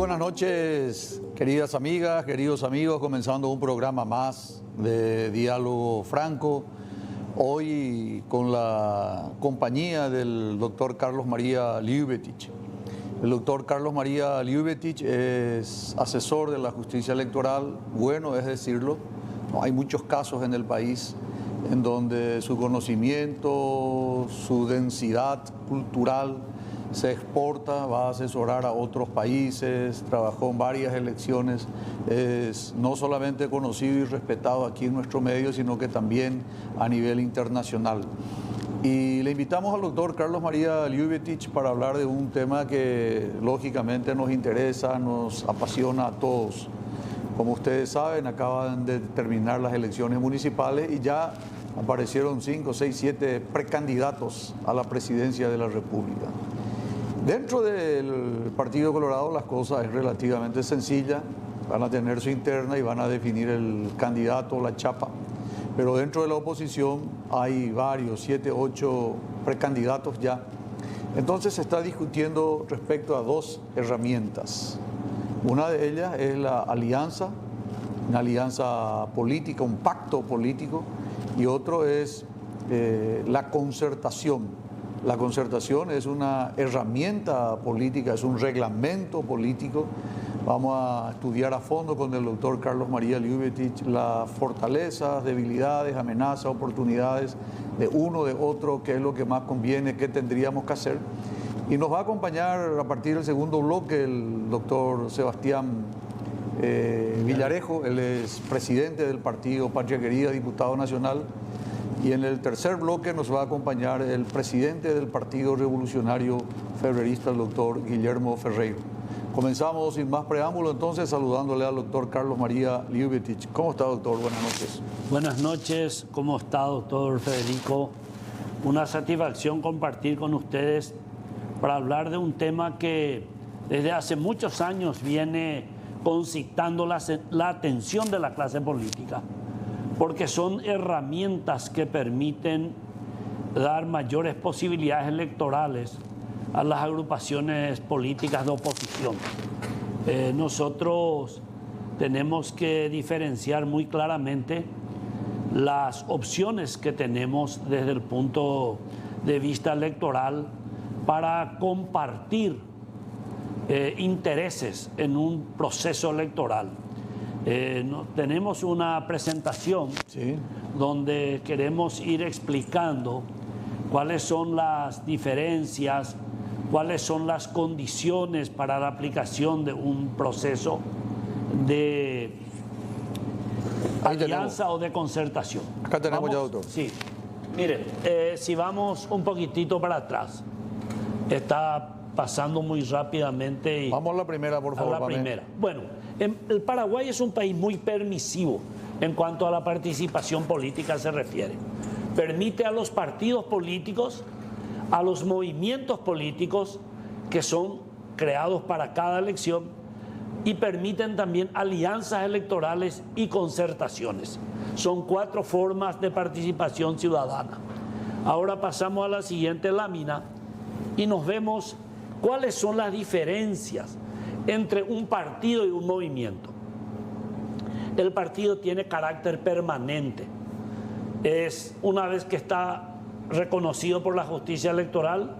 buenas noches, queridas amigas, queridos amigos, comenzando un programa más de Diálogo Franco. Hoy con la compañía del doctor Carlos María Liubetich. El doctor Carlos María Liubetich es asesor de la justicia electoral. Bueno, es decirlo, hay muchos casos en el país en donde su conocimiento, su densidad cultural se exporta, va a asesorar a otros países, trabajó en varias elecciones, es no solamente conocido y respetado aquí en nuestro medio, sino que también a nivel internacional. Y le invitamos al doctor Carlos María Liubetich para hablar de un tema que lógicamente nos interesa, nos apasiona a todos. Como ustedes saben, acaban de terminar las elecciones municipales y ya aparecieron 5, 6, 7 precandidatos a la presidencia de la República. Dentro del Partido Colorado las cosas es relativamente sencilla, van a tener su interna y van a definir el candidato o la chapa, pero dentro de la oposición hay varios, 7, 8 precandidatos ya. Entonces se está discutiendo respecto a dos herramientas. Una de ellas es la alianza, una alianza política, un pacto político, y otro es la concertación. La concertación es una herramienta política, es un reglamento político. Vamos a estudiar a fondo con el doctor Carlos María Liubetich las fortalezas, debilidades, amenazas, oportunidades de uno, de otro, qué es lo que más conviene, qué tendríamos que hacer. Y nos va a acompañar a partir del segundo bloque el doctor Sebastián Villarejo, él es presidente del partido Patria Querida, diputado nacional. Y en el tercer bloque nos va a acompañar el presidente del Partido Revolucionario Febrerista, el doctor Guillermo Ferreiro. Comenzamos sin más preámbulo, entonces, saludándole al doctor Carlos María Liubetich. ¿Cómo está, doctor? Buenas noches. Buenas noches. ¿Cómo está, doctor Federico? Una satisfacción compartir con ustedes para hablar de un tema que desde hace muchos años viene concitando la atención de la clase política, porque son herramientas que permiten dar mayores posibilidades electorales a las agrupaciones políticas de oposición. Nosotros tenemos que diferenciar muy claramente las opciones que tenemos desde el punto de vista electoral para compartir intereses en un proceso electoral. Tenemos una presentación donde queremos ir explicando cuáles son las diferencias, cuáles son las condiciones para la aplicación de un proceso de alianza o de concertación. Acá tenemos ya, doctor. Sí. Miren, si vamos un poquitito para atrás, está pasando muy rápidamente. Vamos a la primera, por favor. A la primera. Bueno, el Paraguay es un país muy permisivo en cuanto a la participación política se refiere. Permite a los partidos políticos, a los movimientos políticos que son creados para cada elección, y permiten también alianzas electorales y concertaciones. Son 4 formas de participación ciudadana. Ahora pasamos a la siguiente lámina y nos vemos cuáles son las diferencias entre un partido y un movimiento. El partido tiene carácter permanente. Es una vez que está reconocido por la justicia electoral,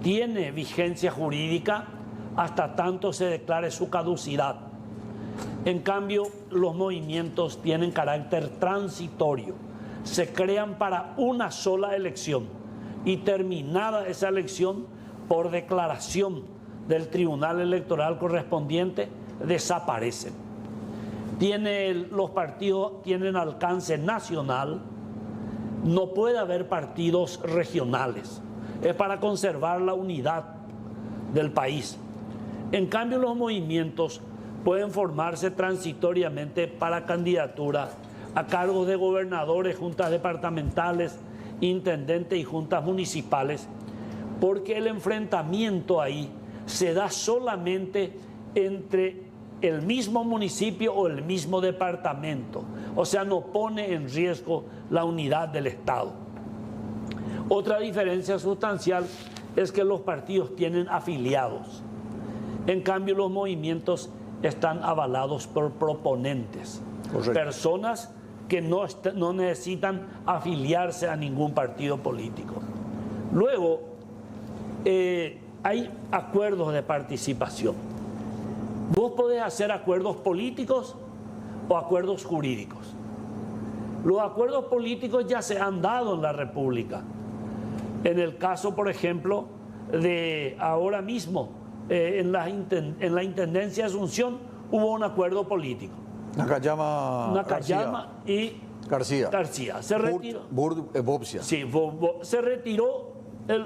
tiene vigencia jurídica hasta tanto se declare su caducidad. En cambio, los movimientos tienen carácter transitorio. Se crean para una sola elección y terminada esa elección, por declaración del Tribunal Electoral correspondiente, desaparecen. Los partidos tienen alcance nacional, no puede haber partidos regionales, es para conservar la unidad del país. En cambio, los movimientos pueden formarse transitoriamente para candidatura a cargos de gobernadores, juntas departamentales, intendentes y juntas municipales, porque el enfrentamiento ahí se da solamente entre el mismo municipio o el mismo departamento, o sea, no pone en riesgo la unidad del Estado. Otra diferencia sustancial es que los partidos tienen afiliados. En cambio, los movimientos están avalados por proponentes, personas que no necesitan afiliarse a ningún partido político. Luego, hay acuerdos de participación. Vos podés hacer acuerdos políticos o acuerdos jurídicos. Los acuerdos políticos ya se han dado en la República. En el caso, por ejemplo, de ahora mismo, en la Intendencia de Asunción hubo un acuerdo político. Nakayama y García. Se retiró. Se retiró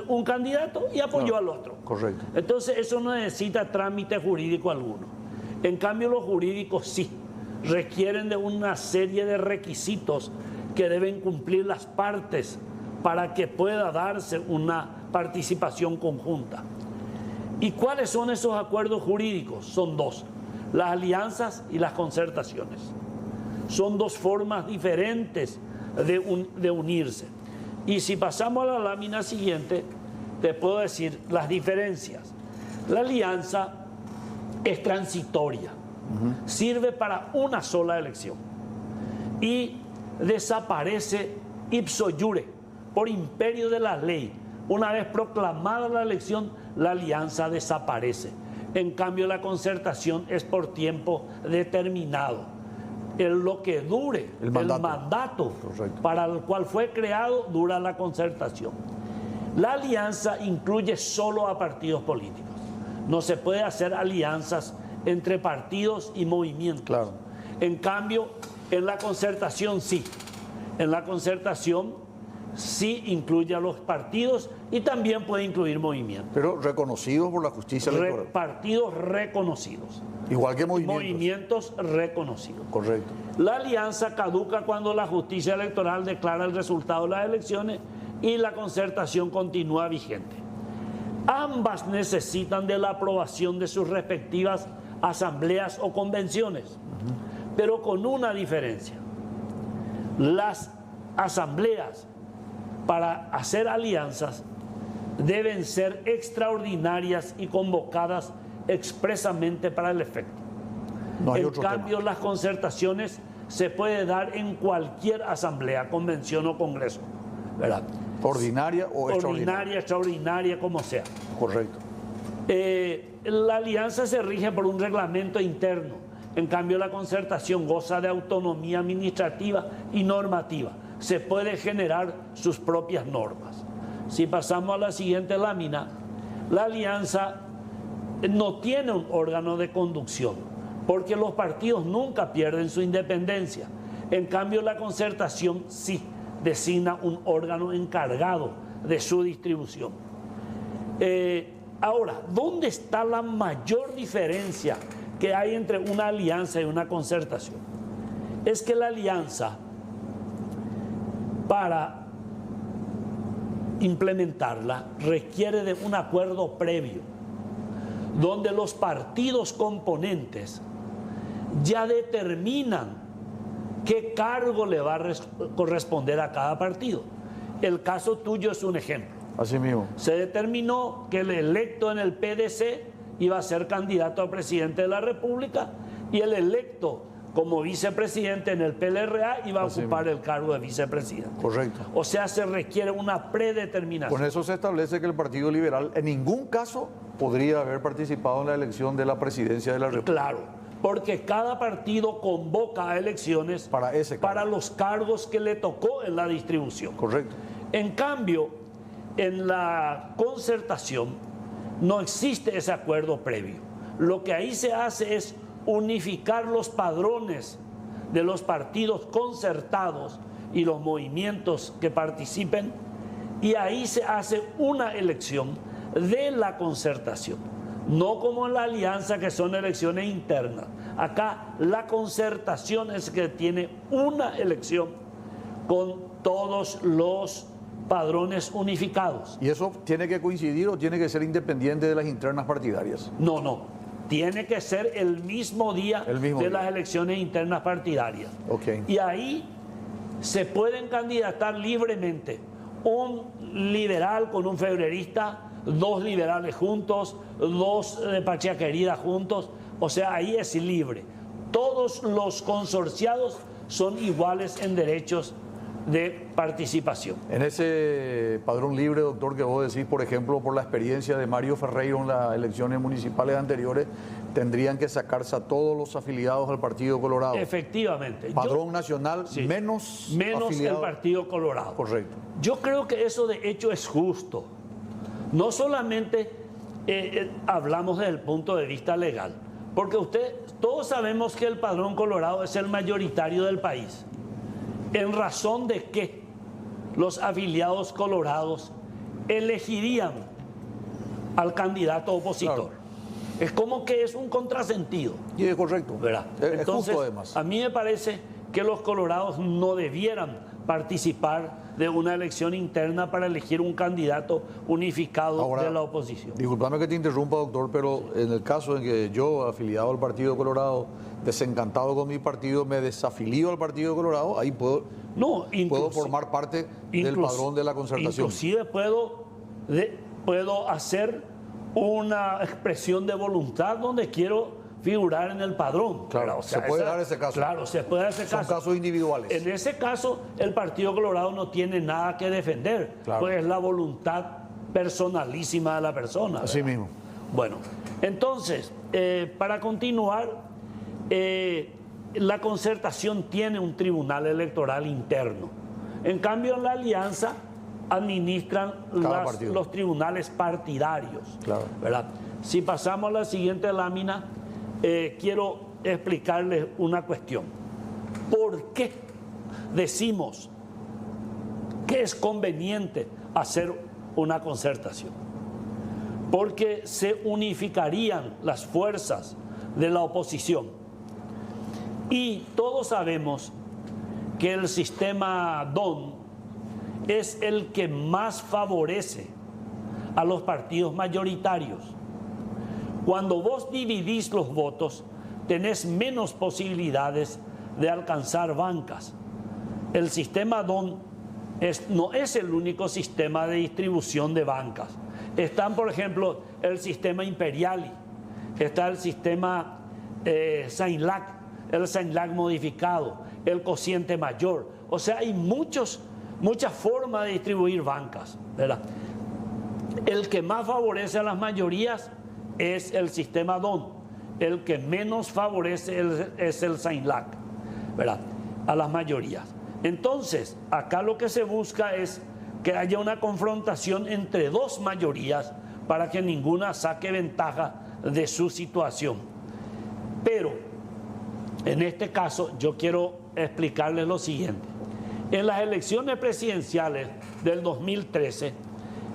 un candidato y apoyó al otro. Correcto. Entonces eso no necesita trámite jurídico alguno. En cambio los jurídicos sí, requieren de una serie de requisitos que deben cumplir las partes para que pueda darse una participación conjunta. ¿Y cuáles son esos acuerdos jurídicos? Son dos: las alianzas y las concertaciones. Son dos formas diferentes de unirse. Y si pasamos a la lámina siguiente, te puedo decir las diferencias. La alianza es transitoria, sirve para una sola elección y desaparece ipso iure, por imperio de la ley. Una vez proclamada la elección, la alianza desaparece. En cambio, la concertación es por tiempo determinado. Lo que dure el mandato para el cual fue creado, dura la concertación. La alianza incluye solo a partidos políticos. No se puede hacer alianzas entre partidos y movimientos. Claro. En cambio, en la concertación sí. En la concertación sí incluye a los partidos y también puede incluir movimientos. Pero reconocidos por la justicia electoral. Partidos reconocidos. Igual que movimientos. Movimientos reconocidos. Correcto. La alianza caduca cuando la justicia electoral declara el resultado de las elecciones y la concertación continúa vigente. Ambas necesitan de la aprobación de sus respectivas asambleas o convenciones, pero con una diferencia. Las asambleas para hacer alianzas deben ser extraordinarias y convocadas expresamente para el efecto. En cambio, las concertaciones se puede dar en cualquier asamblea, convención o congreso, ¿verdad? Ordinaria o extraordinaria. Ordinaria, extraordinaria, como sea. Correcto. La alianza se rige por un reglamento interno. En cambio, la concertación goza de autonomía administrativa y normativa. Se puede generar sus propias normas. Si pasamos a la siguiente lámina, la alianza no tiene un órgano de conducción, porque los partidos nunca pierden su independencia. En cambio, la concertación sí designa un órgano encargado de su distribución. Ahora, ¿dónde está la mayor diferencia que hay entre una alianza y una concertación? Es que la alianza, para implementarla, requiere de un acuerdo previo, donde los partidos componentes ya determinan qué cargo le va a corresponder a cada partido. El caso tuyo es un ejemplo. Así mismo. Se determinó que el electo en el PDC iba a ser candidato a presidente de la República y el electo como vicepresidente en el PLRA iba a ocupar el cargo de vicepresidente. Correcto. O sea, se requiere una predeterminación. Con eso se establece que el Partido Liberal en ningún caso podría haber participado en la elección de la presidencia de la República. Claro, porque cada partido convoca a elecciones para los cargos que le tocó en la distribución. Correcto. En cambio, en la concertación no existe ese acuerdo previo. Lo que ahí se hace es unificar los padrones de los partidos concertados y los movimientos que participen, y ahí se hace una elección de la concertación, no como en la alianza, que son elecciones internas. Acá la concertación es que tiene una elección con todos los padrones unificados. ¿Y eso tiene que coincidir o tiene que ser independiente de las internas partidarias? No. Tiene que ser el mismo día las elecciones internas partidarias. Okay. Y ahí se pueden candidatar libremente un liberal con un febrerista, 2 liberales juntos, 2 de Patria Querida juntos, o sea, ahí es libre. Todos los consorciados son iguales en derechos de participación. En ese padrón libre, doctor, que vos decís, por ejemplo, por la experiencia de Mario Ferreiro en las elecciones municipales anteriores, tendrían que sacarse a todos los afiliados al Partido Colorado. Efectivamente. Padrón nacional, sí, menos el Partido Colorado. Correcto. Yo creo que eso de hecho es justo. No solamente hablamos desde el punto de vista legal, porque todos sabemos que el Padrón Colorado es el mayoritario del país. En razón de que los afiliados colorados elegirían al candidato opositor. Claro. Es como que es un contrasentido. Y es correcto. ¿Verdad? Es justo además. A mí me parece que los colorados no debieran participar de una elección interna para elegir un candidato unificado. Ahora, de la oposición. Disculpame que te interrumpa, doctor, pero en el caso en que yo, afiliado al Partido Colorado, desencantado con mi partido, me desafilío al Partido Colorado, ahí puedo formar parte del padrón de la concertación. Inclusive puedo hacer una expresión de voluntad donde quiero figurar en el padrón. Claro, o sea, se puede dar ese caso. Claro, se puede dar ese caso. Son casos individuales. En ese caso, el Partido Colorado no tiene nada que defender, claro, pues es la voluntad personalísima de la persona. Así mismo. Bueno, entonces, para continuar, la concertación tiene un tribunal electoral interno. En cambio, en la alianza administran los tribunales partidarios. Claro. ¿Verdad? Si pasamos a la siguiente lámina, quiero explicarles una cuestión. ¿Por qué decimos que es conveniente hacer una concertación? Porque se unificarían las fuerzas de la oposición. Y todos sabemos que el sistema DON es el que más favorece a los partidos mayoritarios. Cuando vos dividís los votos, tenés menos posibilidades de alcanzar bancas. El sistema DON no es el único sistema de distribución de bancas. Están, por ejemplo, el sistema Imperiali, está el sistema SAINLAC, el SAINLAC modificado, el cociente mayor. O sea, hay muchas formas de distribuir bancas, ¿verdad? El que más favorece a las mayorías es el sistema DON. El que menos favorece es el SAINLAC, ¿verdad?, a las mayorías. Entonces, acá lo que se busca es que haya una confrontación entre dos mayorías para que ninguna saque ventaja de su situación. Pero, en este caso, yo quiero explicarles lo siguiente. En las elecciones presidenciales del 2013,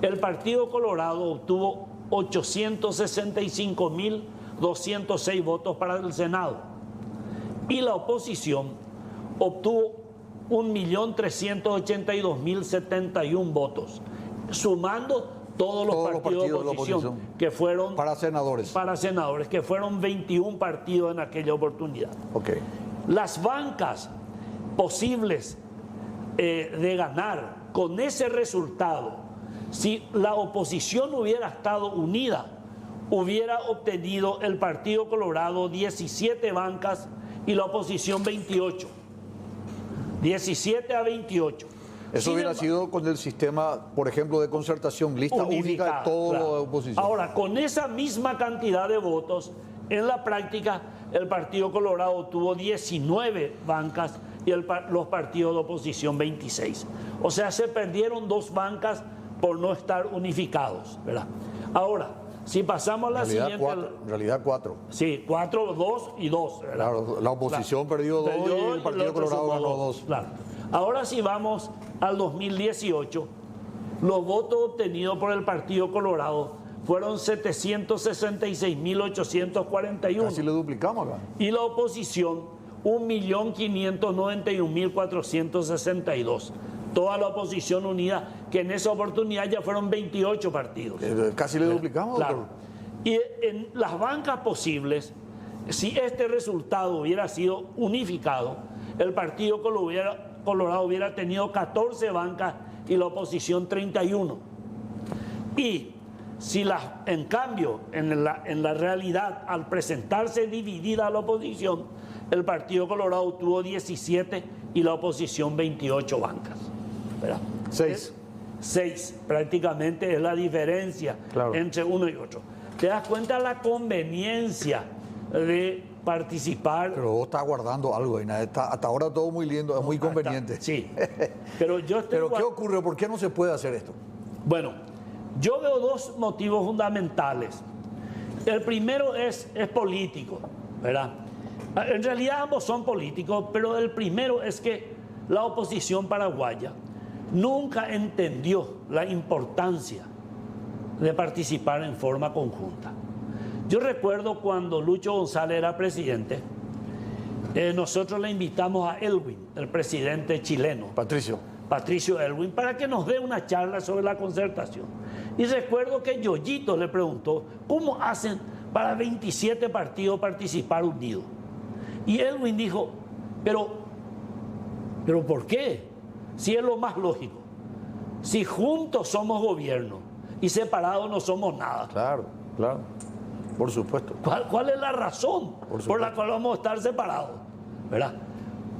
el Partido Colorado obtuvo 865.206 votos para el Senado y la oposición obtuvo 1.382.071 votos, sumando todos los partidos de oposición que fueron para senadores, que fueron 21 partidos en aquella oportunidad. Okay. Las bancas posibles de ganar con ese resultado, si la oposición hubiera estado unida, hubiera obtenido el Partido Colorado 17 bancas y la oposición 28. 17 a 28. Eso hubiera sido con el sistema, por ejemplo, de concertación, lista única de toda la oposición. Ahora, con esa misma cantidad de votos, en la práctica, el Partido Colorado tuvo 19 bancas y los partidos de oposición 26. O sea, se perdieron 2 bancas por no estar unificados, ¿verdad? Ahora, si pasamos a la siguiente... En realidad 4. Sí, 4, 2 y 2. ¿verdad? Claro, la oposición perdió 2 y el Partido Colorado ganó 2. Claro. Ahora si vamos al 2018, los votos obtenidos por el Partido Colorado fueron 766.841. Casi le duplicamos acá. Y la oposición, 1.591.462. Toda la oposición unida, que en esa oportunidad ya fueron 28 partidos. Casi le duplicamos, claro. Doctor. Y en las bancas posibles, si este resultado hubiera sido unificado, el Partido Colorado hubiera tenido 14 bancas y la oposición 31. Y en cambio, en la realidad, al presentarse dividida la oposición, el Partido Colorado tuvo 17 y la oposición 28 bancas. ¿Verdad? 6 prácticamente es la diferencia entre uno y otro. ¿Te das cuenta la conveniencia de participar? Pero vos estás guardando algo, hasta ahora todo muy lindo, es muy conveniente. Sí, pero yo estoy... ¿Pero qué ocurre? ¿Por qué no se puede hacer esto? Bueno, yo veo dos motivos fundamentales. El primero es político, ¿verdad? En realidad ambos son políticos, pero el primero es que la oposición paraguaya nunca entendió la importancia de participar en forma conjunta. Yo recuerdo cuando Lucho González era presidente, nosotros le invitamos a Elwin, el presidente chileno. Patricio Elwin, para que nos dé una charla sobre la concertación. Y recuerdo que Yoyito le preguntó, ¿cómo hacen para 27 partidos participar unidos? Y Elwin dijo, pero ¿por qué? Si es lo más lógico. Si juntos somos gobierno y separados no somos nada. Claro, por supuesto. ¿Cuál es la razón por la cual vamos a estar separados? ¿Verdad?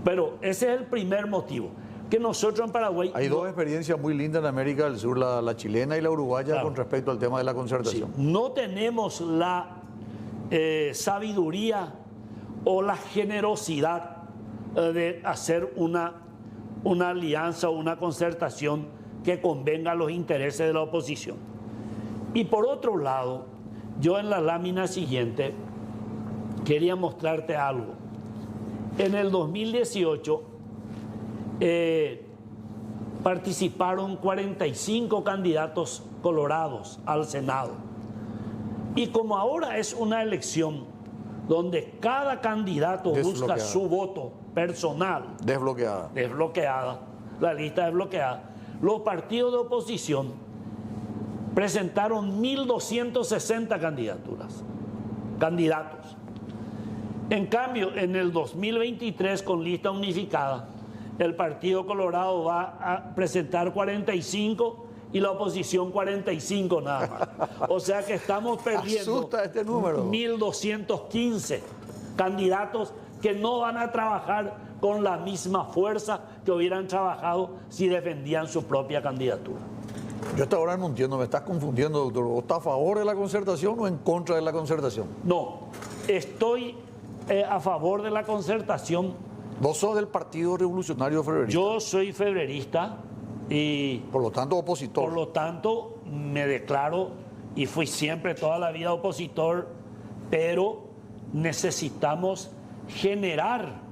Pero ese es el primer motivo. Que nosotros en Paraguay... Hay dos experiencias muy lindas en América del Sur, la chilena y la uruguaya, con respecto al tema de la concertación. Sí, no tenemos la sabiduría o la generosidad de hacer una alianza o una concertación que convenga a los intereses de la oposición. Y por otro lado, yo en la lámina siguiente quería mostrarte algo. En el 2018 participaron 45 candidatos colorados al Senado. Y como ahora es una elección donde cada candidato busca su voto personal, desbloqueada, la lista desbloqueada, los partidos de oposición presentaron 1.260 candidatos. En cambio, en el 2023, con lista unificada, el Partido Colorado va a presentar 45 y la oposición 45 nada más. O sea que estamos perdiendo asusta este número. 1.215 candidatos que no van a trabajar con la misma fuerza que hubieran trabajado si defendían su propia candidatura. Yo hasta ahora no entiendo, me estás confundiendo, doctor. ¿Vos estás a favor de la concertación o en contra de la concertación? No, estoy a favor de la concertación. ¿Vos sos del Partido Revolucionario Febrerista? Yo soy febrerista y... Por lo tanto, opositor. Por lo tanto, me declaro y fui siempre toda la vida opositor, pero necesitamos generar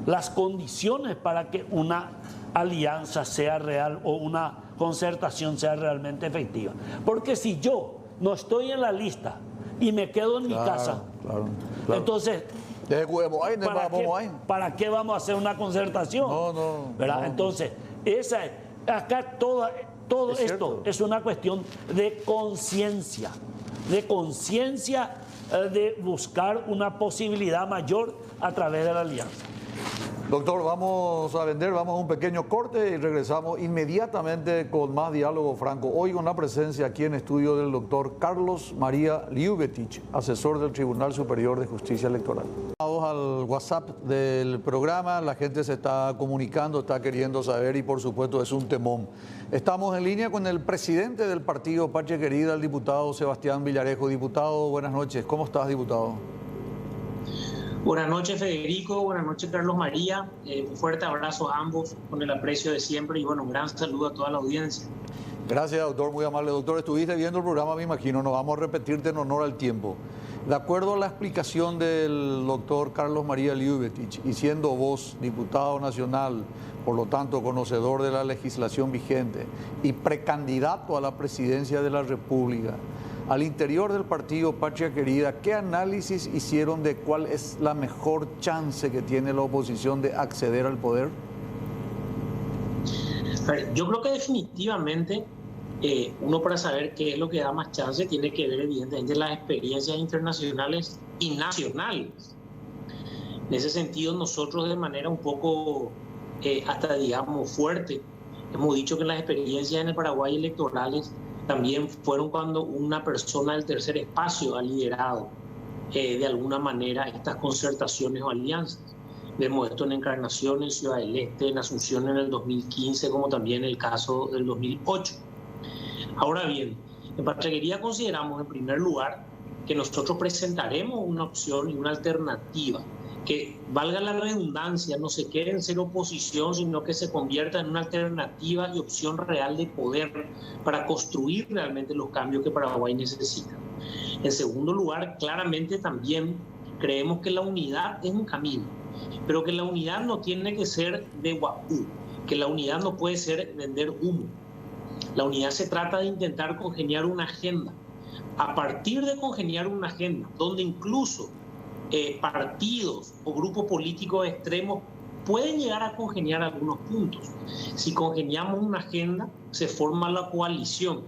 las condiciones para que una alianza sea real o una concertación sea realmente efectiva. Porque si yo no estoy en la lista y me quedo en mi casa, entonces... ¿Para qué vamos a hacer una concertación? ¿Verdad? Entonces, acá todo esto es una cuestión de conciencia, de buscar una posibilidad mayor a través de la alianza. Doctor, vamos a un pequeño corte y regresamos inmediatamente con más diálogo franco. Hoy con la presencia aquí en estudio del doctor Carlos María Liubetich, asesor del Tribunal Superior de Justicia Electoral. Vamos al WhatsApp del programa, la gente se está comunicando, está queriendo saber y por supuesto es un temón. Estamos en línea con el presidente del partido Patria Querida, el diputado Sebastián Villarejo. Diputado, buenas noches. ¿Cómo estás, diputado? Buenas noches, Federico. Buenas noches, Carlos María. Un fuerte abrazo a ambos con el aprecio de siempre y bueno, un gran saludo a toda la audiencia. Gracias, doctor. Muy amable. Doctor, estuviste viendo el programa, me imagino. No vamos a repetirte en honor al tiempo. De acuerdo a la explicación del doctor Carlos María Liubetich, y siendo vos diputado nacional, por lo tanto conocedor de la legislación vigente y precandidato a la presidencia de la República, al interior del partido Patria Querida, ¿qué análisis hicieron de cuál es la mejor chance que tiene la oposición de acceder al poder? Yo creo que definitivamente uno, para saber qué es lo que da más chance, tiene que ver evidentemente las experiencias internacionales y nacionales. En ese sentido, nosotros de manera un poco hasta digamos fuerte hemos dicho que las experiencias en el Paraguay electorales también fueron cuando una persona del tercer espacio ha liderado de alguna manera estas concertaciones o alianzas. Vemos esto en Encarnación, en Ciudad del Este, en Asunción en el 2015, como también el caso del 2008. Ahora bien, en Patraquería consideramos en primer lugar que nosotros presentaremos una opción y una alternativa que, valga la redundancia, no se quede en ser oposición, sino que se convierta en una alternativa y opción real de poder para construir realmente los cambios que Paraguay necesita. En segundo lugar, claramente también creemos que la unidad es un camino, pero que la unidad no tiene que ser de guapú, que la unidad no puede ser vender humo. La unidad se trata de intentar congeniar una agenda. A partir de congeniar una agenda, donde incluso partidos o grupos políticos extremos pueden llegar a congeniar algunos puntos. Si congeniamos una agenda, se forma la coalición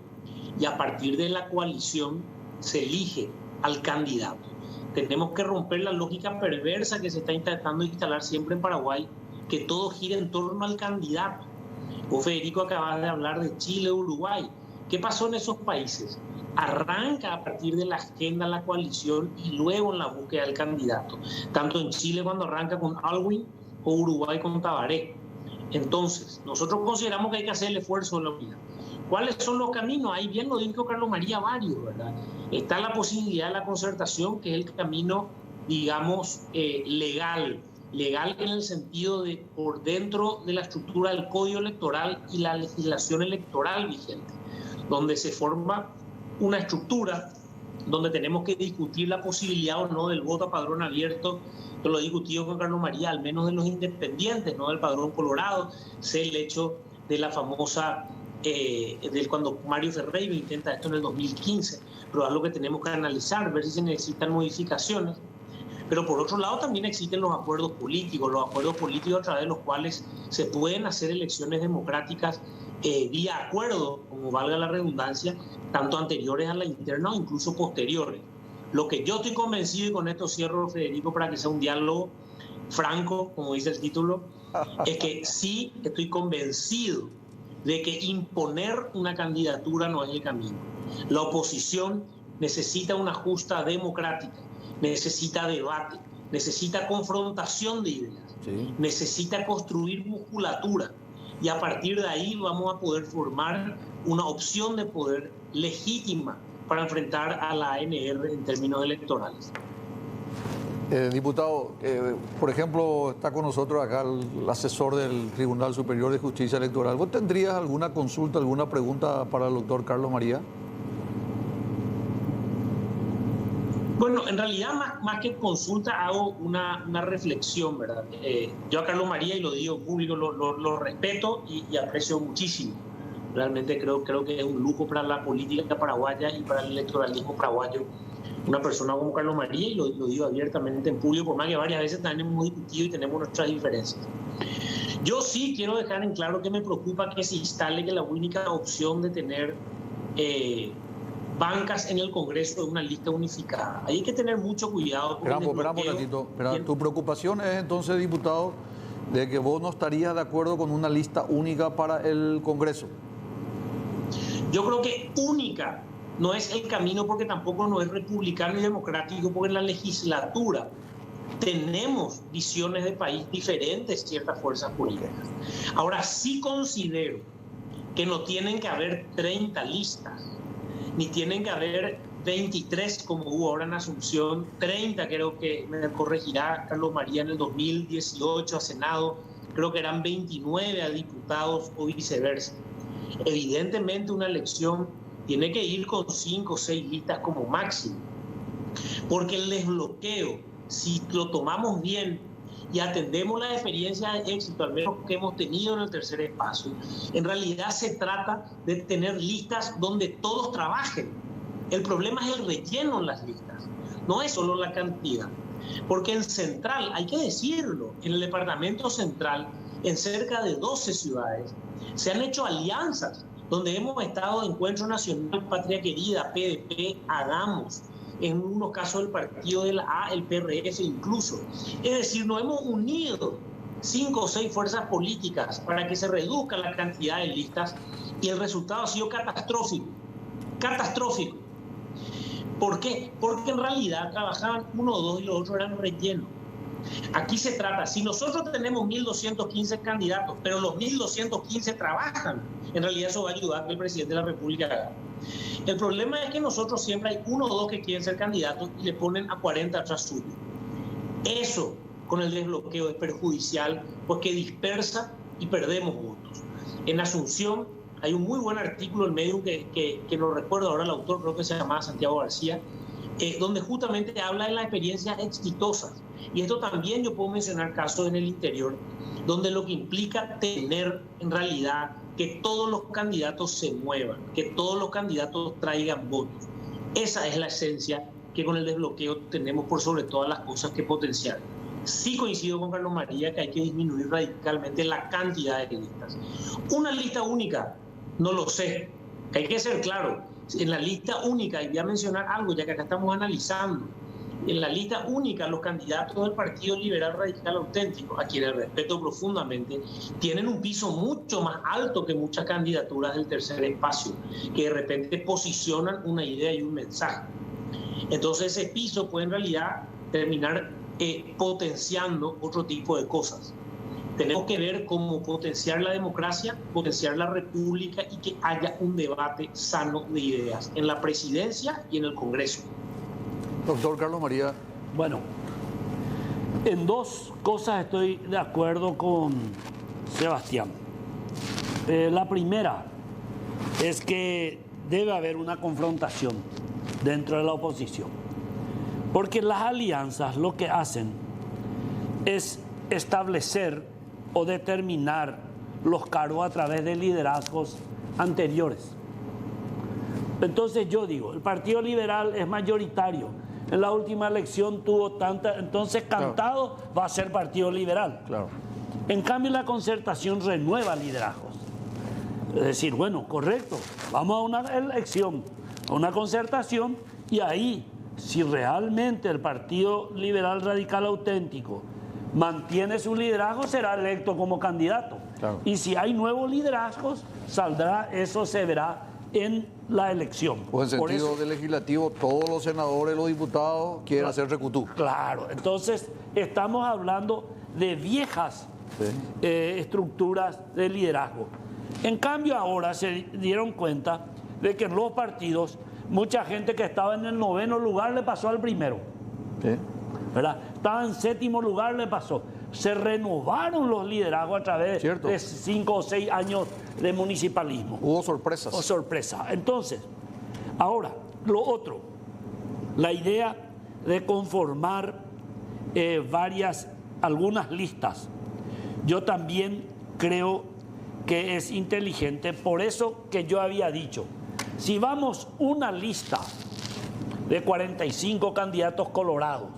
y a partir de la coalición se elige al candidato. Tenemos que romper la lógica perversa que se está intentando instalar siempre en Paraguay, que todo gira en torno al candidato. Vos, Federico, acabas de hablar de Chile, Uruguay. ¿Qué pasó en esos países? Arranca a partir de la agenda la coalición y luego en la búsqueda del candidato. Tanto en Chile cuando arranca con Aylwin o Uruguay con Tabaré. Entonces, nosotros consideramos que hay que hacer el esfuerzo de la unidad. ¿Cuáles son los caminos? Ahí bien lo dijo Carlos María varios, ¿verdad? Está la posibilidad de la concertación, que es el camino, digamos, legal en el sentido de por dentro de la estructura del Código Electoral y la legislación electoral vigente, donde se forma una estructura donde tenemos que discutir la posibilidad o no del voto a padrón abierto. Yo lo he discutido con Carlos María, al menos de los independientes, no del padrón colorado. Sé el hecho de la famosa, cuando Mario Ferreira intenta esto en el 2015, pero es algo que tenemos que analizar, ver si se necesitan modificaciones. Pero por otro lado también existen los acuerdos políticos a través de los cuales se pueden hacer elecciones democráticas vía acuerdo, como valga la redundancia, tanto anteriores a la interna o incluso posteriores. Lo que yo estoy convencido, y con esto cierro, Federico, para que sea un diálogo franco, como dice el título, es que sí estoy convencido de que imponer una candidatura no es el camino. La oposición necesita una justa democrática, necesita debate, necesita confrontación de ideas, sí, necesita construir musculatura, y a partir de ahí vamos a poder formar una opción de poder legítima para enfrentar a la ANR en términos electorales. Diputado, por ejemplo, está con nosotros acá el asesor del Tribunal Superior de Justicia Electoral. ¿Vos tendrías alguna consulta, alguna pregunta para el doctor Carlos María? Bueno, en realidad más que consulta hago una reflexión, ¿verdad? Yo a Carlos María, y lo digo en público, lo respeto y aprecio muchísimo. Realmente creo que es un lujo para la política paraguaya y para el electoralismo paraguayo una persona como Carlos María, y lo digo abiertamente en público, por más que varias veces también hemos discutido y tenemos nuestras diferencias. Yo sí quiero dejar en claro que me preocupa que se instale que la única opción de tener bancas en el Congreso es una lista unificada. Ahí hay que tener mucho cuidado. Esperamos un ratito. Tu preocupación es entonces, diputado, de que vos no estarías de acuerdo con una lista única para el Congreso. Yo creo que única no es el camino, porque tampoco no es republicano y democrático, porque en la legislatura tenemos visiones de país diferentes, ciertas fuerzas políticas. Ahora, sí considero que no tienen que haber 30 listas, ni tienen que haber 23 como hubo ahora en Asunción, 30 creo que me corregirá Carlos María en el 2018 a Senado, creo que eran 29 a diputados o viceversa. Evidentemente una elección tiene que ir con 5 o 6 listas como máximo, porque el desbloqueo, si lo tomamos bien y atendemos la experiencia de éxito, al menos que hemos tenido en el tercer espacio, en realidad se trata de tener listas donde todos trabajen. El problema es el relleno en las listas, no es solo la cantidad. Porque en Central, hay que decirlo, en el departamento central, en cerca de 12 ciudades, se han hecho alianzas donde hemos estado de Encuentro Nacional, Patria Querida, PDP, Hagamos, en unos casos el partido de la A, el PRS incluso. Es decir, nos hemos unido 5 o 6 fuerzas políticas para que se reduzca la cantidad de listas, y el resultado ha sido catastrófico. catastrófico. ¿Por qué? Porque en realidad trabajaban uno o dos y los otros eran relleno. Aquí se trata, si nosotros tenemos 1.215 candidatos, pero los 1.215 trabajan, en realidad eso va a ayudar a que el presidente de la República haga. El problema es que nosotros siempre hay uno o dos que quieren ser candidatos y le ponen a 40 atrás suyo. Eso, con el desbloqueo, es perjudicial porque dispersa y perdemos votos. En Asunción hay un muy buen artículo en Medium que no recuerdo ahora el autor, creo que se llama Santiago García, donde justamente habla de las experiencias exitosas. Y esto también yo puedo mencionar casos en el interior, donde lo que implica tener en realidad que todos los candidatos se muevan, que todos los candidatos traigan votos. Esa es la esencia que con el desbloqueo tenemos por sobre todas las cosas que potenciar. Sí coincido con Carlos María que hay que disminuir radicalmente la cantidad de listas. Una lista única, no lo sé. Hay que ser claro. En la lista única, y voy a mencionar algo ya que acá estamos analizando, en la lista única los candidatos del Partido Liberal Radical Auténtico, a quienes respeto profundamente, tienen un piso mucho más alto que muchas candidaturas del tercer espacio, que de repente posicionan una idea y un mensaje. Entonces ese piso puede en realidad terminar potenciando otro tipo de cosas. Tenemos que ver cómo potenciar la democracia, potenciar la república y que haya un debate sano de ideas en la presidencia y en el Congreso. Doctor Carlos María. Bueno, en dos cosas estoy de acuerdo con Sebastián. La primera es que debe haber una confrontación dentro de la oposición. Porque las alianzas lo que hacen es establecer o determinar los cargos a través de liderazgos anteriores. Entonces yo digo, el Partido Liberal es mayoritario. En la última elección tuvo tanta, entonces cantado va a ser Partido Liberal. Claro. En cambio la concertación renueva liderazgos. Es decir, bueno, correcto, vamos a una elección, a una concertación y ahí, si realmente el Partido Liberal Radical Auténtico mantiene su liderazgo, será electo como candidato. Claro. Y si hay nuevos liderazgos, saldrá, eso se verá en la elección. O en sentido de legislativo, todos los senadores, los diputados quieren hacer recutú. Claro, entonces estamos hablando de viejas estructuras de liderazgo. En cambio ahora se dieron cuenta de que en los partidos mucha gente que estaba en el 9º lugar le pasó al primero. Sí. ¿Verdad? Estaba en 7º lugar, le pasó. Se renovaron los liderazgos a través de 5 o 6 años de municipalismo. Hubo sorpresas. O sorpresa. Entonces, ahora, lo otro, la idea de conformar algunas listas. Yo también creo que es inteligente, por eso que yo había dicho, si vamos una lista de 45 candidatos colorados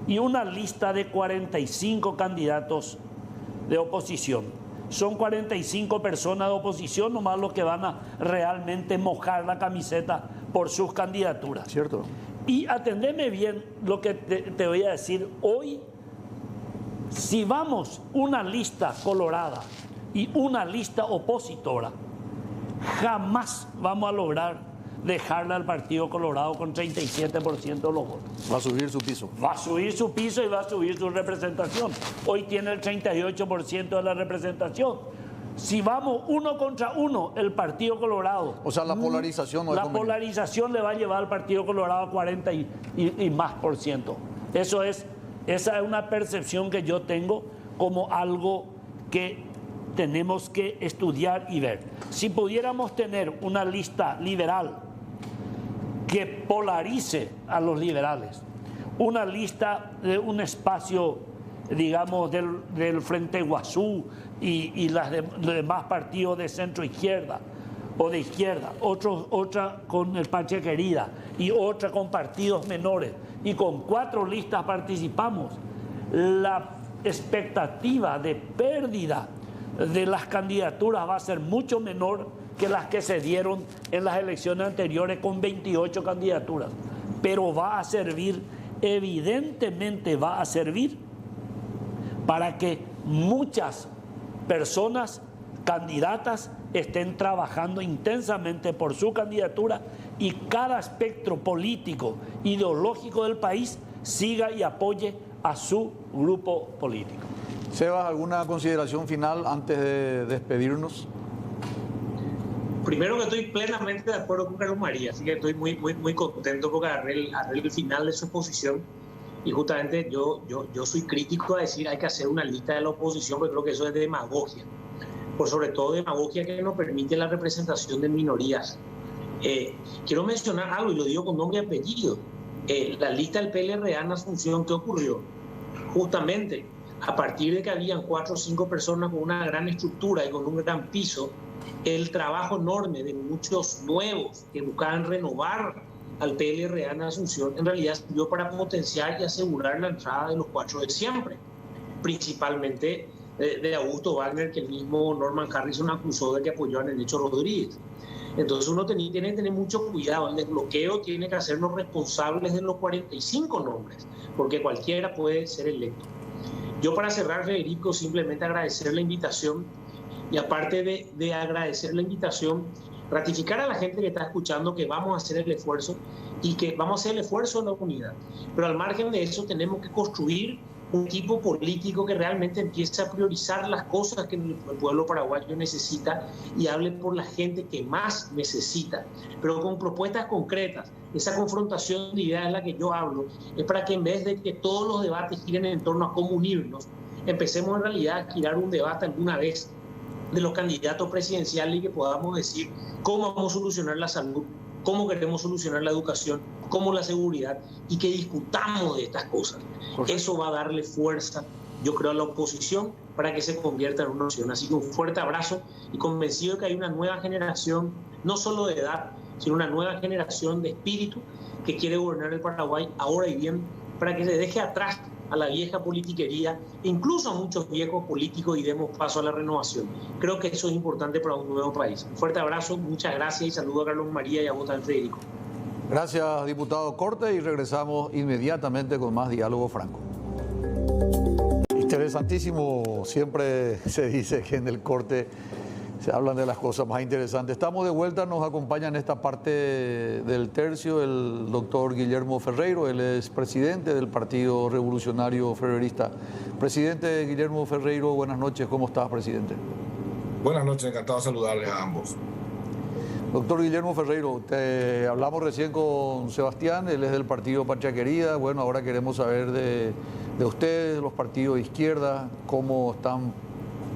y una lista de 45 candidatos de oposición, son 45 personas de oposición nomás los que van a realmente mojar la camiseta por sus candidaturas. Cierto. Y atendeme bien lo que te voy a decir hoy. Si vamos una lista colorada y una lista opositora, jamás vamos a lograr dejarle al Partido Colorado con 37% de los votos. Va a subir su piso. Va a subir su piso y va a subir su representación. Hoy tiene el 38% de la representación. Si vamos 1 contra 1, el Partido Colorado... O sea, la polarización no es La polarización le va a llevar al Partido Colorado a 40 y más por ciento. Esa es una percepción que yo tengo como algo que tenemos que estudiar y ver. Si pudiéramos tener una lista liberal que polarice a los liberales, una lista de un espacio, digamos, del Frente Guazú y los demás partidos de centro izquierda o de izquierda, otra con el Patria Querida y otra con partidos menores, y con 4 listas participamos, la expectativa de pérdida de las candidaturas va a ser mucho menor que las que se dieron en las elecciones anteriores con 28 candidaturas. Pero va a servir, evidentemente va a servir para que muchas personas candidatas estén trabajando intensamente por su candidatura y cada espectro político, ideológico del país siga y apoye a su grupo político. Sebas, ¿alguna consideración final antes de despedirnos? Primero que estoy plenamente de acuerdo con Carlos María, así que estoy muy contento porque agarré el final de su exposición. Y justamente yo soy crítico a decir hay que hacer una lista de la oposición, porque creo que eso es demagogia. Por sobre todo demagogia que no permite la representación de minorías. Quiero mencionar algo, y lo digo con nombre y apellido. La lista del PLRA en Asunción, ¿qué ocurrió? Justamente a partir de que habían 4 o 5 personas con una gran estructura y con un gran piso, el trabajo enorme de muchos nuevos que buscaban renovar al PLRA en Asunción en realidad sirvió para potenciar y asegurar la entrada de los 4 de siempre, principalmente de Augusto Wagner, que el mismo Norman Harrison acusó de que apoyó a Nenecho Rodríguez. Entonces uno tiene que tener mucho cuidado. El desbloqueo tiene que hacernos responsables de los 45 nombres, porque cualquiera puede ser electo. Yo, para cerrar, Federico, simplemente agradecer la invitación, y aparte de agradecer la invitación, ratificar a la gente que está escuchando que vamos a hacer el esfuerzo y que vamos a hacer el esfuerzo de la unidad. Pero al margen de eso tenemos que construir un tipo político que realmente empiece a priorizar las cosas que el pueblo paraguayo necesita y hable por la gente que más necesita, pero con propuestas concretas. Esa confrontación de ideas es la que yo hablo, es para que en vez de que todos los debates giren en torno a cómo unirnos, empecemos en realidad a girar un debate alguna vez de los candidatos presidenciales y que podamos decir cómo vamos a solucionar la salud, cómo queremos solucionar la educación, cómo la seguridad, y que discutamos de estas cosas. Eso va a darle fuerza, yo creo, a la oposición para que se convierta en una opción. Así que un fuerte abrazo y convencido de que hay una nueva generación, no solo de edad, sino una nueva generación de espíritu que quiere gobernar el Paraguay ahora y bien, para que se deje atrás a la vieja politiquería, incluso a muchos viejos políticos, y demos paso a la renovación. Creo que eso es importante para un nuevo país. Un fuerte abrazo, muchas gracias y saludo a Carlos María y a vos también, Federico. Gracias, diputado Corte, y regresamos inmediatamente con más Diálogo Franco. Interesantísimo, siempre se dice que en el corte se hablan de las cosas más interesantes. Estamos de vuelta, nos acompaña en esta parte del tercio el doctor Guillermo Ferreiro, él es presidente del Partido Revolucionario Ferrerista. Presidente Guillermo Ferreiro, buenas noches, ¿cómo estás, presidente? Buenas noches, encantado de saludarles a ambos. Doctor Guillermo Ferreiro, hablamos recién con Sebastián, él es del Partido Patria Querida. Bueno, ahora queremos saber de ustedes, los partidos de izquierda, cómo están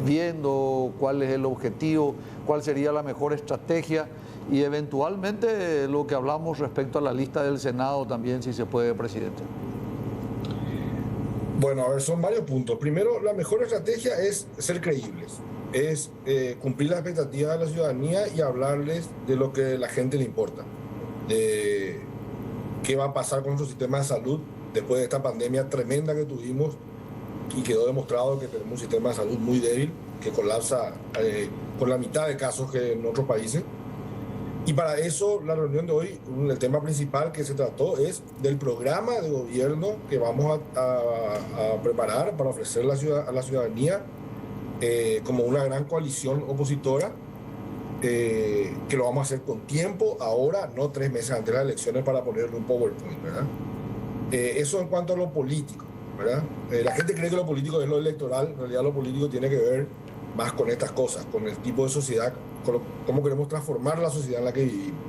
viendo, cuál es el objetivo, cuál sería la mejor estrategia, y eventualmente lo que hablamos respecto a la lista del Senado también, si se puede, presidente. Bueno, a ver, son varios puntos. Primero, la mejor estrategia es ser creíbles, es cumplir las expectativas de la ciudadanía y hablarles de lo que a la gente le importa, de qué va a pasar con nuestro sistema de salud después de esta pandemia tremenda que tuvimos, y quedó demostrado que tenemos un sistema de salud muy débil, que colapsa con la mitad de casos que en otros países. Y para eso, la reunión de hoy, el tema principal que se trató es del programa de gobierno que vamos a preparar para ofrecer a la ciudadanía como una gran coalición opositora, que lo vamos a hacer con tiempo, ahora, no 3 meses antes de las elecciones para ponerle un PowerPoint, ¿verdad? Eso en cuanto a lo político, ¿verdad? La gente cree que lo político es lo electoral, en realidad lo político tiene que ver más con estas cosas, con el tipo de sociedad, con cómo queremos transformar la sociedad en la que vivimos.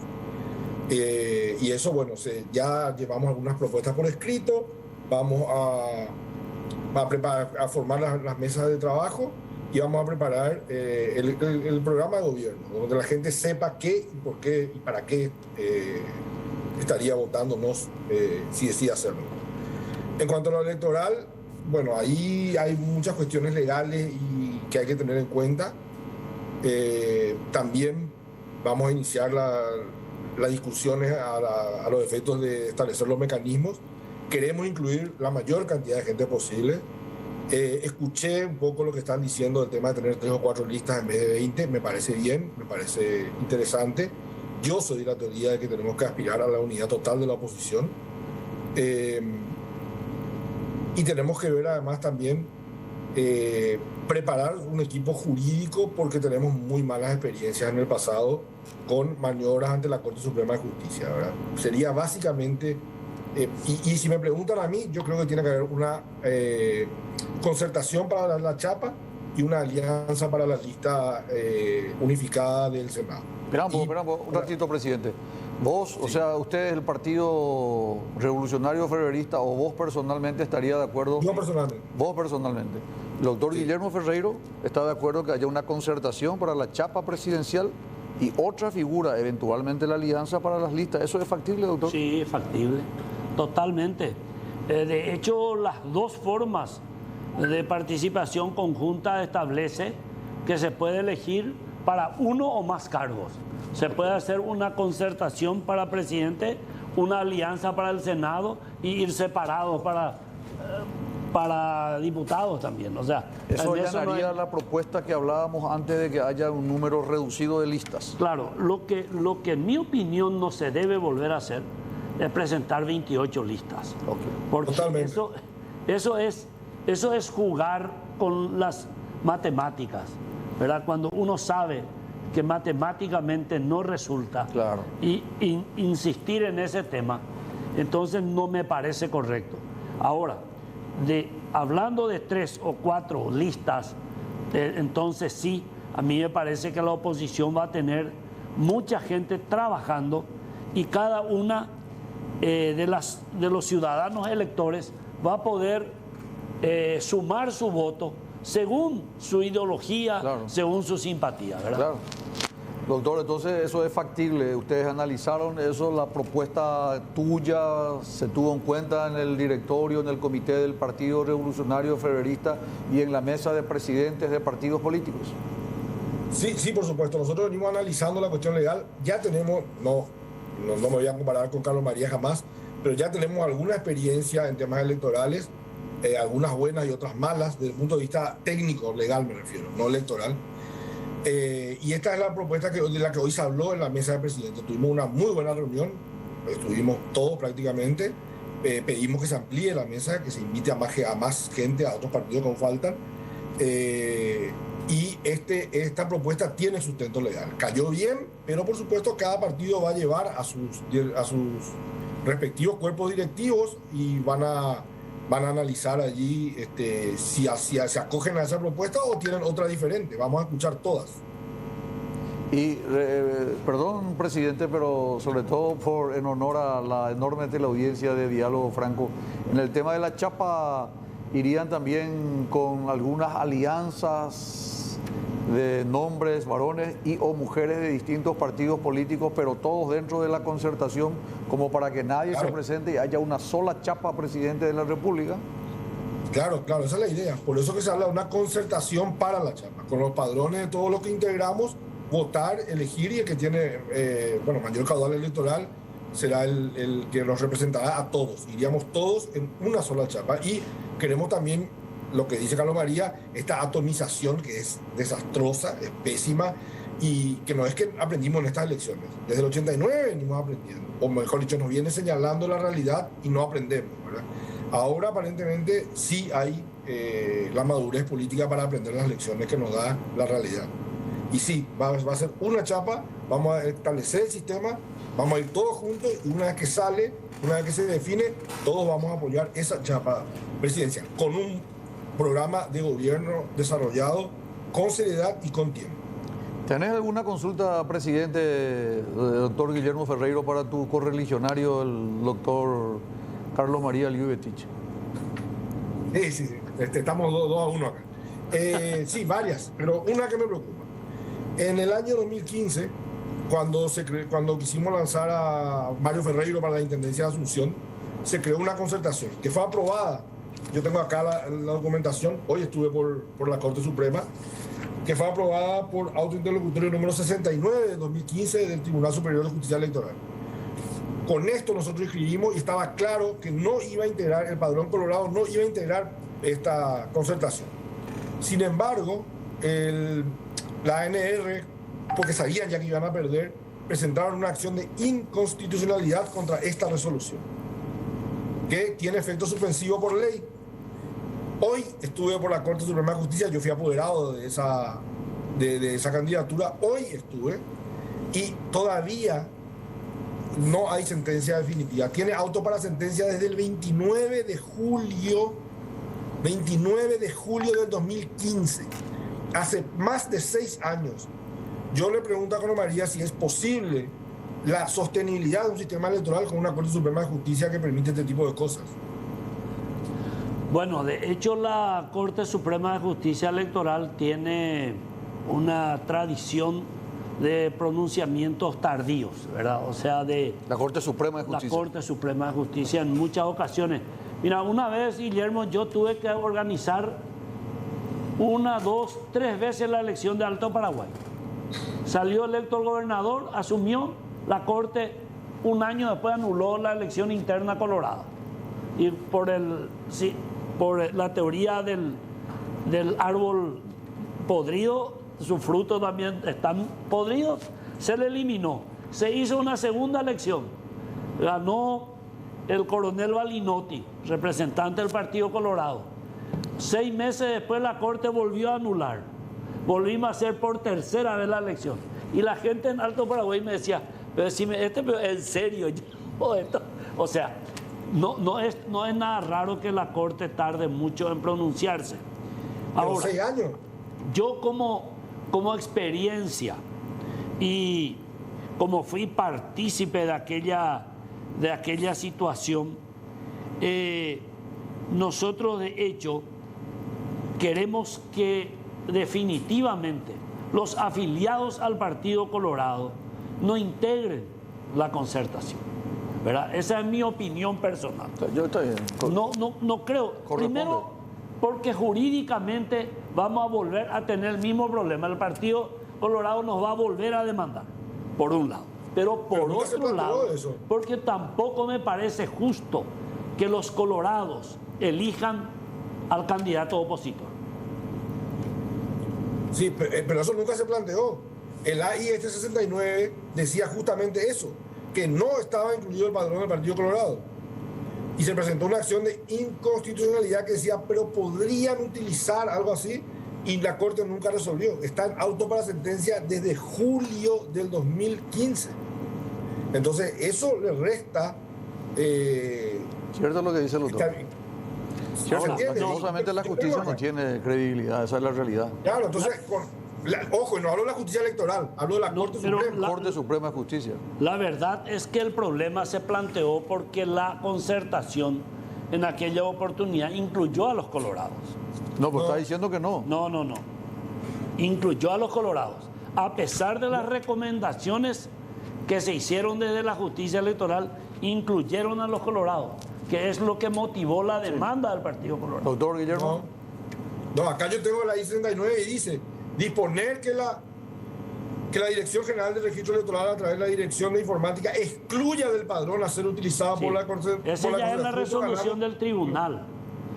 Y eso, bueno, ya llevamos algunas propuestas por escrito, vamos a formar las mesas de trabajo y vamos a preparar el programa de gobierno, donde la gente sepa qué, por qué y para qué estaría votándonos si decide hacerlo. En cuanto a lo electoral, bueno, ahí hay muchas cuestiones legales y que hay que tener en cuenta. También vamos a iniciar las discusiones a los efectos de establecer los mecanismos. Queremos incluir la mayor cantidad de gente posible. Escuché un poco lo que están diciendo del tema de tener 3 o 4 listas en vez de 20. Me parece bien, me parece interesante. Yo soy de la teoría de que tenemos que aspirar a la unidad total de la oposición. Y tenemos que ver además también preparar un equipo jurídico porque tenemos muy malas experiencias en el pasado con maniobras ante la Corte Suprema de Justicia, ¿verdad? Sería básicamente, y si me preguntan a mí, yo creo que tiene que haber una concertación para la chapa y una alianza para la lista unificada del Senado. Esperamos un ratito, presidente. Vos, sí. O sea, usted es el Partido Revolucionario Ferrerista, o vos personalmente estaría de acuerdo. Yo personalmente. Vos personalmente. El doctor Guillermo Ferreiro está de acuerdo que haya una concertación para la chapa presidencial y otra figura, eventualmente la alianza para las listas. ¿Eso es factible, doctor? Sí, es factible, totalmente. De hecho, las dos formas de participación conjunta establece que se puede elegir para uno o más cargos. Se puede hacer una concertación para presidente, una alianza para el Senado y ir separados para diputados también. O sea, eso llenaría la propuesta que hablábamos antes de que haya un número reducido de listas. Claro, lo que en mi opinión no se debe volver a hacer es presentar 28 listas. Okay. Porque eso es jugar con las matemáticas, ¿verdad? Cuando uno sabe que matemáticamente no resulta, claro, y insistir en ese tema, entonces no me parece correcto. Ahora, hablando de 3 o 4 listas, entonces sí, a mí me parece que la oposición va a tener mucha gente trabajando y cada una de los ciudadanos electores va a poder sumar su voto según su ideología, claro, según su simpatía, ¿verdad? Claro. Doctor, entonces eso es factible. Ustedes analizaron eso, la propuesta tuya se tuvo en cuenta en el directorio, en el comité del Partido Revolucionario Ferrerista y en la mesa de presidentes de partidos políticos. Sí, por supuesto. Nosotros venimos analizando la cuestión legal. Ya tenemos, no me voy a comparar con Carlos María jamás, pero ya tenemos alguna experiencia en temas electorales, algunas buenas y otras malas, desde el punto de vista técnico, legal me refiero, no electoral. Y esta es la propuesta de la que hoy se habló en la mesa de presidentes. Tuvimos una muy buena reunión, estuvimos todos prácticamente, pedimos que se amplíe la mesa, que se invite a más gente, a otros partidos que faltan, y esta propuesta tiene sustento legal. Cayó bien, pero por supuesto cada partido va a llevar a sus respectivos cuerpos directivos y van a analizar allí si se acogen a esa propuesta o tienen otra diferente. Vamos a escuchar todas. Y, perdón, presidente, pero sobre todo en honor a la enorme teleaudiencia de Diálogo Franco, en el tema de la chapa, ¿irían también con algunas alianzas de nombres, varones y o mujeres de distintos partidos políticos, pero todos dentro de la concertación, como para que nadie se presente y haya una sola chapa presidente de la República? Claro, esa es la idea. Por eso que se habla de una concertación para la chapa, con los padrones de todos los que integramos, votar, elegir, y el que tiene mayor caudal electoral será el que nos representará a todos. Iríamos todos en una sola chapa y queremos también, lo que dice Carlos María, esta atomización que es desastrosa, es pésima, y que no es que aprendimos en estas elecciones. Desde el 89 venimos aprendiendo, o mejor dicho, nos viene señalando la realidad y no aprendemos, ¿verdad? Ahora aparentemente sí hay la madurez política para aprender las lecciones que nos da la realidad. Y sí, va a ser una chapa, vamos a establecer el sistema, vamos a ir todos juntos y una vez que sale, una vez que se define, todos vamos a apoyar esa chapa presidencial con un programa de gobierno desarrollado con seriedad y con tiempo. ¿Tenés alguna consulta, presidente, doctor Guillermo Ferreiro, para tu correligionario, el doctor Carlos María Liubetich? Sí. Estamos 2-1 acá. Sí, varias, pero una que me preocupa. En el año 2015, cuando quisimos lanzar a Mario Ferreiro para la Intendencia de Asunción, se creó una concertación que fue aprobada. Yo tengo acá la documentación, hoy estuve por la Corte Suprema, que fue aprobada por auto interlocutorio número 69 de 2015 del Tribunal Superior de Justicia Electoral. Con esto nosotros escribimos y estaba claro que no iba a integrar, el Padrón Colorado no iba a integrar esta concertación. Sin embargo, la ANR, porque sabían ya que iban a perder, presentaron una acción de inconstitucionalidad contra esta resolución, que tiene efecto suspensivo por ley. Hoy estuve por la Corte Suprema de Justicia, yo fui apoderado de esa candidatura, hoy estuve, y todavía no hay sentencia definitiva. Tiene auto para sentencia desde el 29 de julio del 2015, hace más de 6 años. Yo le pregunto a Carlos María si es posible la sostenibilidad de un sistema electoral con una Corte Suprema de Justicia que permite este tipo de cosas. Bueno, de hecho la Corte Suprema de Justicia Electoral tiene una tradición de pronunciamientos tardíos, ¿verdad? O sea, de La Corte Suprema de Justicia. la Corte Suprema de Justicia en muchas ocasiones. Mira, una vez, Guillermo, yo tuve que organizar 1, 2, 3 veces la elección de Alto Paraguay. Salió electo el gobernador, asumió, la Corte un año después anuló la elección interna colorada. Y por la teoría del árbol podrido, sus frutos también están podridos, se le eliminó. Se hizo una segunda elección. Ganó el coronel Balinotti, representante del Partido Colorado. 6 meses después la Corte volvió a anular. Volvimos a hacer por tercera vez la elección. Y la gente en Alto Paraguay me decía, pero decime, en serio, o sea, no es nada raro que la Corte tarde mucho en pronunciarse. Ahora, 6 años. Yo como experiencia y como fui partícipe de aquella situación, nosotros de hecho queremos que definitivamente los afiliados al Partido Colorado no integren la concertación, ¿verdad? Esa es mi opinión personal. Yo estoy No creo. Primero, porque jurídicamente vamos a volver a tener el mismo problema. El Partido Colorado nos va a volver a demandar, por un lado. Pero por otro lado, porque tampoco me parece justo que los colorados elijan al candidato opositor. Sí, pero eso nunca se planteó. El AIS 69 decía justamente eso, que no estaba incluido el padrón del Partido Colorado. Y se presentó una acción de inconstitucionalidad que decía, pero podrían utilizar algo así, y la Corte nunca resolvió. Está en auto para sentencia desde julio del 2015. Entonces, eso le resta... cierto lo que dice el doctor. Ahora, solamente la justicia no tiene credibilidad, esa es la realidad. Claro, entonces, ojo, y no hablo de la justicia electoral, hablo de la Corte Suprema. Corte Suprema de Justicia. La verdad es que el problema se planteó porque la concertación en aquella oportunidad incluyó a los colorados. No, pues está diciendo que no. No. Incluyó a los colorados. A pesar de las recomendaciones que se hicieron desde la justicia electoral, incluyeron a los colorados, que es lo que motivó la demanda del Partido Colorado. Doctor Guillermo. No, acá yo tengo la I-69 y dice, disponer que la Dirección General del Registro Electoral a través de la Dirección de Informática excluya del padrón a ser utilizado por la Corte. Esa ya es la resolución del tribunal.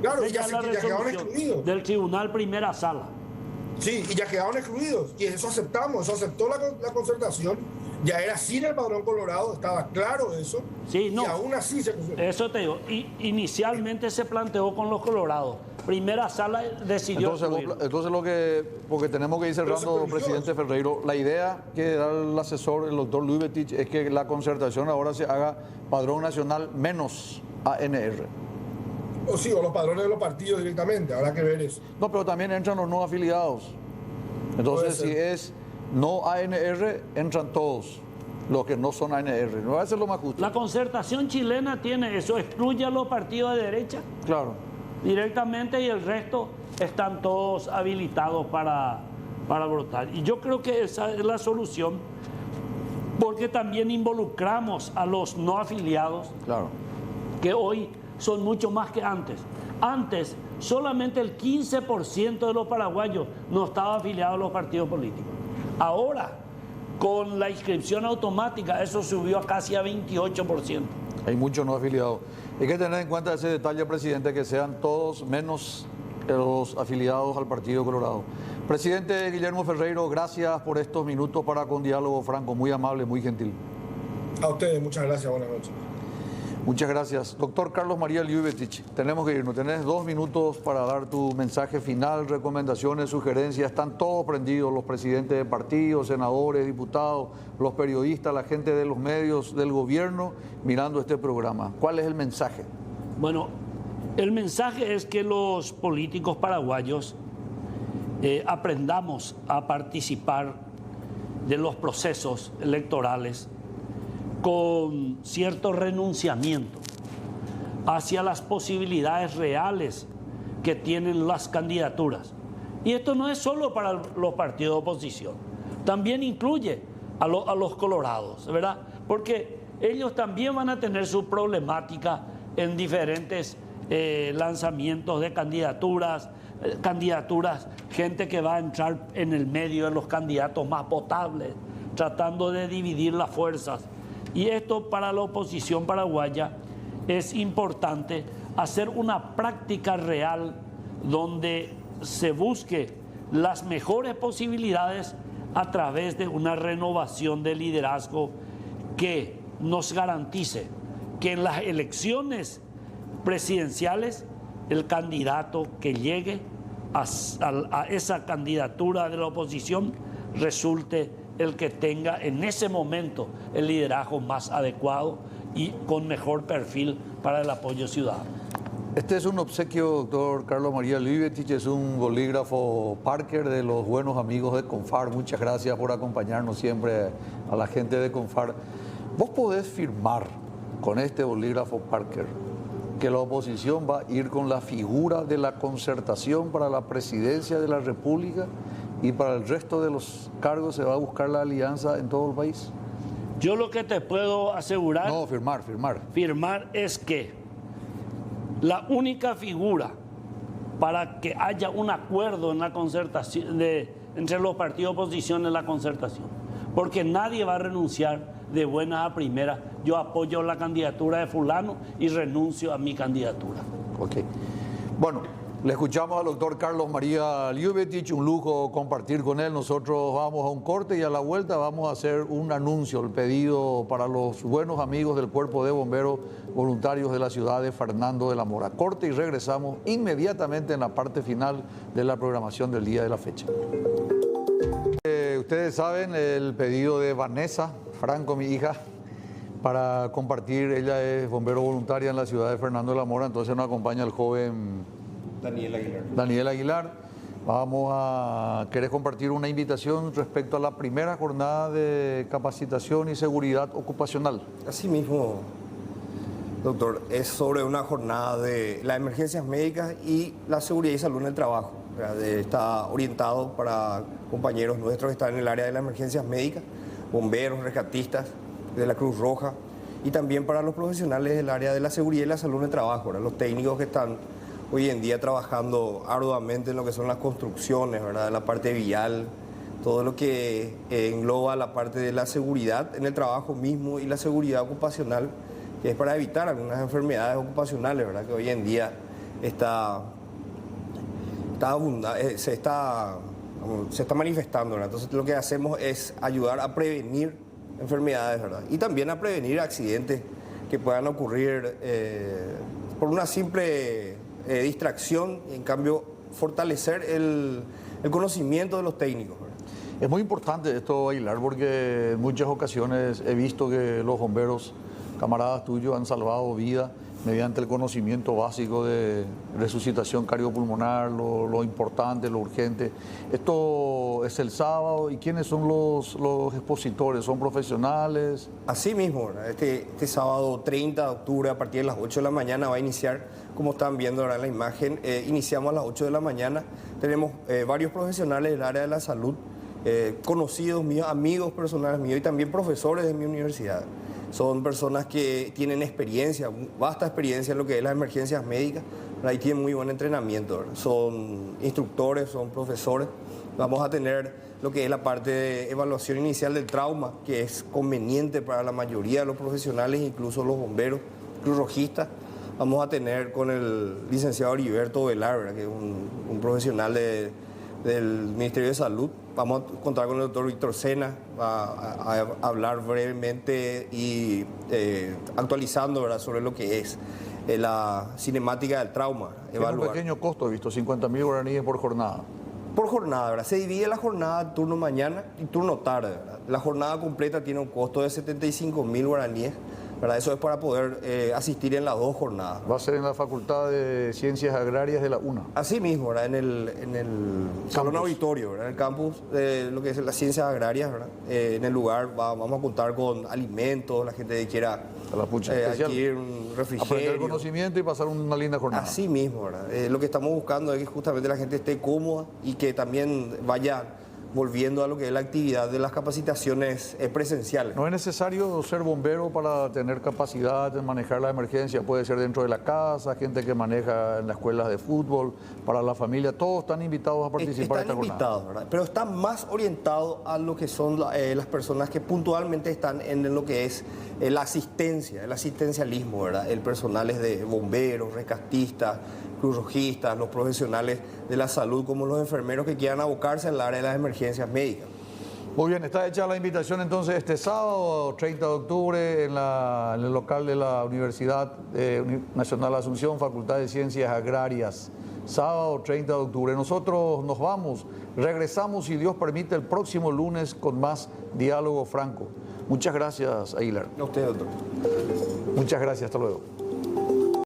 Claro, ya quedaron excluidos. Del tribunal primera sala. Sí, y ya quedaron excluidos. Y eso aceptamos, eso aceptó la concertación. Ya era sin el padrón colorado, estaba claro eso. Sí, no. Y aún así se concertó. Eso te digo. Inicialmente se planteó con los colorados. Primera sala decidió. Entonces porque tenemos que ir cerrando, presidente Ferreiro, la idea que da el asesor, el doctor Luis Betich, es que la concertación ahora se haga padrón nacional menos ANR. O sí, o los padrones de los partidos directamente, habrá que ver eso. No, pero también entran los no afiliados. Entonces, si es no ANR, entran todos los que no son ANR. No va a ser lo más justo. La concertación chilena tiene eso, excluye a los partidos de derecha. Claro. Directamente, y el resto están todos habilitados para votar. Y yo creo que esa es la solución, porque también involucramos a los no afiliados, claro, que hoy son mucho más que antes. Antes, solamente el 15% de los paraguayos no estaba afiliado a los partidos políticos. Ahora, con la inscripción automática, eso subió a casi a 28%. Hay muchos no afiliados. Hay que tener en cuenta ese detalle, presidente, que sean todos menos los afiliados al Partido Colorado. Presidente Guillermo Ferreiro, gracias por estos minutos para Con Diálogo Franco. Muy amable, muy gentil. A ustedes, muchas gracias. Buenas noches. Muchas gracias. Doctor Carlos María Ljubetic, tenemos que irnos. Tenés 2 minutos para dar tu mensaje final, recomendaciones, sugerencias. Están todos prendidos, los presidentes de partidos, senadores, diputados, los periodistas, la gente de los medios del gobierno, mirando este programa. ¿Cuál es el mensaje? Bueno, el mensaje es que los políticos paraguayos aprendamos a participar de los procesos electorales con cierto renunciamiento hacia las posibilidades reales que tienen las candidaturas. Y esto no es solo para los partidos de oposición, también incluye a los colorados, ¿verdad? Porque ellos también van a tener su problemática en diferentes lanzamientos de candidaturas, gente que va a entrar en el medio de los candidatos más potables, tratando de dividir las fuerzas. Y esto para la oposición paraguaya es importante, hacer una práctica real donde se busque las mejores posibilidades a través de una renovación de liderazgo que nos garantice que en las elecciones presidenciales el candidato que llegue a esa candidatura de la oposición resulte el que tenga en ese momento el liderazgo más adecuado y con mejor perfil para el apoyo ciudadano. Este es un obsequio, doctor Carlos María Ljubetic, es un bolígrafo Parker de los buenos amigos de Confar. Muchas gracias por acompañarnos siempre a la gente de Confar. Vos podés firmar con este bolígrafo Parker que la oposición va a ir con la figura de la concertación para la presidencia de la República y para el resto de los cargos se va a buscar la alianza en todo el país. Yo lo que te puedo asegurar... No, firmar. Firmar es que la única figura para que haya un acuerdo en la concertación entre los partidos de oposición es la concertación. Porque nadie va a renunciar de buena a primera. Yo apoyo la candidatura de fulano y renuncio a mi candidatura. Ok. Bueno, le escuchamos al doctor Carlos María Ljubetic, un lujo compartir con él. Nosotros vamos a un corte y a la vuelta vamos a hacer un anuncio, el pedido para los buenos amigos del Cuerpo de Bomberos Voluntarios de la ciudad de Fernando de la Mora. Corte y regresamos inmediatamente en la parte final de la programación del día de la fecha. Ustedes saben el pedido de Vanessa Franco, mi hija, para compartir. Ella es bombero voluntaria en la ciudad de Fernando de la Mora, entonces nos acompaña el joven Daniel Aguilar. ¿Querés compartir una invitación respecto a la primera jornada de capacitación y seguridad ocupacional? Así mismo, doctor, es sobre una jornada de las emergencias médicas y la seguridad y salud en el trabajo. Está orientado para compañeros nuestros que están en el área de las emergencias médicas, bomberos, rescatistas de la Cruz Roja, y también para los profesionales del área de la seguridad y la salud en el trabajo, los técnicos que están hoy en día trabajando arduamente en lo que son las construcciones, ¿verdad? La parte vial, todo lo que engloba la parte de la seguridad en el trabajo mismo y la seguridad ocupacional, que es para evitar algunas enfermedades ocupacionales, ¿verdad? Que hoy en día se está manifestando, ¿verdad? Entonces lo que hacemos es ayudar a prevenir enfermedades, ¿verdad? Y también a prevenir accidentes que puedan ocurrir por una simple distracción, y en cambio fortalecer el conocimiento de los técnicos, ¿verdad? Es muy importante esto, Aguilar, porque en muchas ocasiones he visto que los bomberos, camaradas tuyos, han salvado vidas mediante el conocimiento básico de resucitación cardiopulmonar, lo importante, lo urgente. Esto es el sábado, ¿y quiénes son los expositores? ¿Son profesionales? Así mismo, este sábado 30 de octubre a partir de las 8 de la mañana va a iniciar, como están viendo ahora en la imagen, iniciamos a las 8 de la mañana. Tenemos varios profesionales del área de la salud, conocidos míos, amigos personales míos y también profesores de mi universidad. Son personas que tienen experiencia, vasta experiencia en lo que es las emergencias médicas, ahí tienen muy buen entrenamiento, ¿verdad? Son instructores, son profesores. Vamos a tener lo que es la parte de evaluación inicial del trauma, que es conveniente para la mayoría de los profesionales, incluso los bomberos, cruz rojistas. Vamos a tener con el licenciado Heriberto Velar, ¿verdad? Que es un profesional de del Ministerio de Salud. Vamos a contar con el doctor Víctor Sena, a hablar brevemente y actualizando, ¿verdad?, sobre lo que es la cinemática del trauma. Tiene un pequeño costo, he visto, 50.000 guaraníes por jornada. Por jornada, ¿verdad? Se divide la jornada turno mañana y turno tarde, ¿verdad? La jornada completa tiene un costo de 75.000 guaraníes, ¿verdad? Eso es para poder asistir en las 2 jornadas. Va a ser en la Facultad de Ciencias Agrarias de la UNA. Así mismo, ¿verdad? En el salón auditorio, ¿verdad? En el campus de lo que es las ciencias agrarias, ¿verdad? En el lugar vamos a contar con alimentos, la gente que quiera adquirir un refrigerio. Aprender conocimiento y pasar una linda jornada. Así mismo, ¿verdad? Lo que estamos buscando es que justamente la gente esté cómoda y que también vaya volviendo a lo que es la actividad de las capacitaciones presenciales. No es necesario ser bombero para tener capacidad de manejar la emergencia, puede ser dentro de la casa, gente que maneja en las escuelas de fútbol, para la familia, todos están invitados a participar en esta jornada. Están invitados, ¿verdad? Pero está más orientado a lo que son las personas que puntualmente están en lo que es la asistencia, el asistencialismo, ¿verdad? El personal es de bomberos, rescatistas, cruzrojistas, los profesionales de la salud, como los enfermeros que quieran abocarse al área de las emergencias médicas. Muy bien, está hecha la invitación entonces este sábado, 30 de octubre, en el local de la Universidad Nacional Asunción, Facultad de Ciencias Agrarias. Sábado 30 de octubre. Nosotros nos vamos, regresamos, si Dios permite, el próximo lunes con más Diálogo Franco. Muchas gracias, Aguilar. A usted, doctor. Muchas gracias, hasta luego.